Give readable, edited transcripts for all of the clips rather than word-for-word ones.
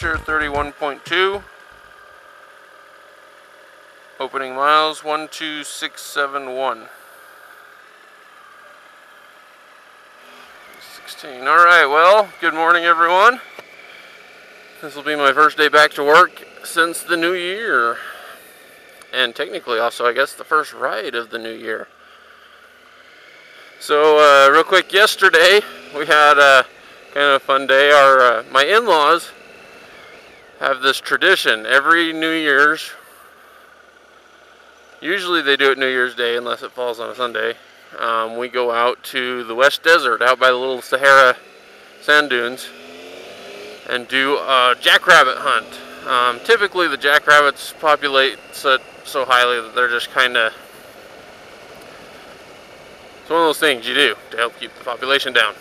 temperature 31.2. Opening miles 12671. 16. Alright, well, good morning everyone. This will be my first day back to work since the new year. And technically also, I guess, the first ride of the new year. So, real quick, yesterday we had a kind of a fun day. My in-laws have this tradition every New Year's. Usually they do it New Year's Day unless it falls on a Sunday. We go out to the West Desert, out by the little Sahara sand dunes, and do a jackrabbit hunt. Typically the jackrabbits populate so highly that they're just kind of, it's one of those things you do to help keep the population down.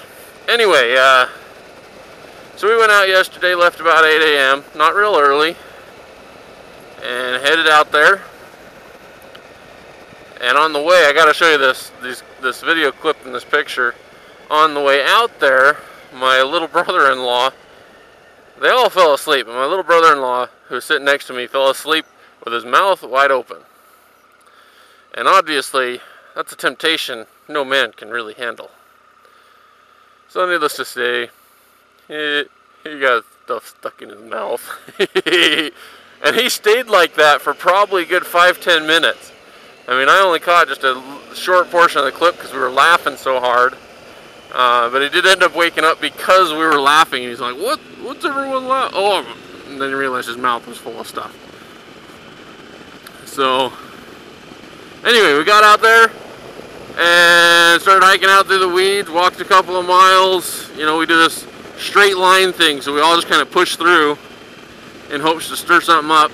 Anyway, so we went out yesterday, left about 8 a.m., not real early, and headed out there. And on the way, I got to show you this video clip in this picture. On the way out there, my little brother-in-law, they all fell asleep. And my little brother-in-law, who was sitting next to me, fell asleep with his mouth wide open. And obviously, that's a temptation no man can really handle. So needless to say, he got stuff stuck in his mouth. And he stayed like that for probably a good 5-10 minutes. I mean, I only caught just a short portion of the clip because we were laughing so hard. But he did end up waking up because we were laughing. And he's like, what's everyone laughing? Oh, and then he realized his mouth was full of stuff. So, anyway, we got out there and started hiking out through the weeds, walked a couple of miles. You know, we do this straight line thing, so we all just kind of push through in hopes to stir something up.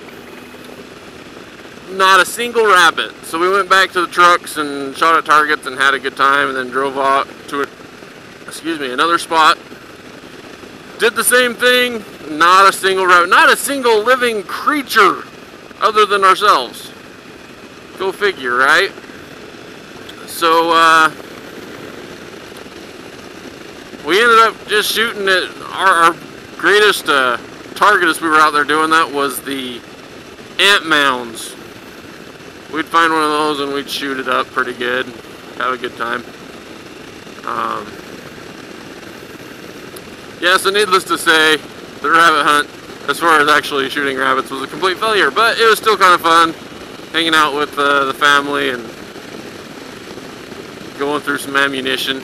Not a single rabbit. So we went back to the trucks and shot at targets and had a good time, and then drove out to another spot. Did the same thing. Not a single rabbit. Not a single living creature other than ourselves. Go figure, right? So we ended up just shooting at our greatest target as we were out there doing that was the ant mounds. We'd find one of those and we'd shoot it up pretty good, have a good time. Yeah, so needless to say, the rabbit hunt, as far as actually shooting rabbits, was a complete failure, but it was still kind of fun, hanging out with the family and going through some ammunition.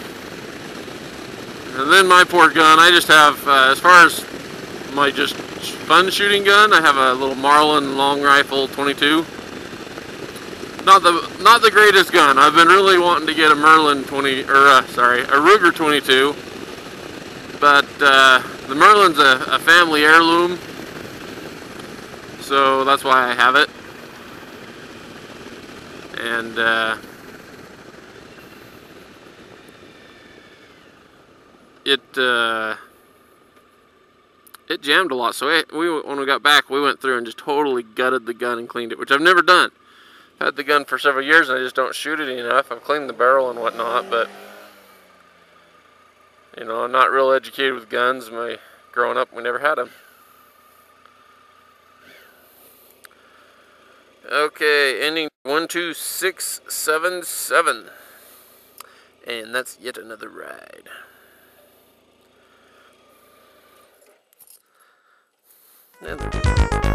And then my poor gun, I just have, as far as my just fun shooting gun, I have a little Marlin long rifle 22. Not the greatest gun. I've been really wanting to get a Merlin a Ruger 22, but the Merlin's a family heirloom, so that's why I have it. And it jammed a lot. So when we got back, we went through and just totally gutted the gun and cleaned it, which I've never done. I've had the gun for several years and I just don't shoot it enough. I've cleaned the barrel and whatnot, but you know, I'm not real educated with guns. Growing up, we never had them. Okay, ending 12677, and that's yet another ride. And there we go.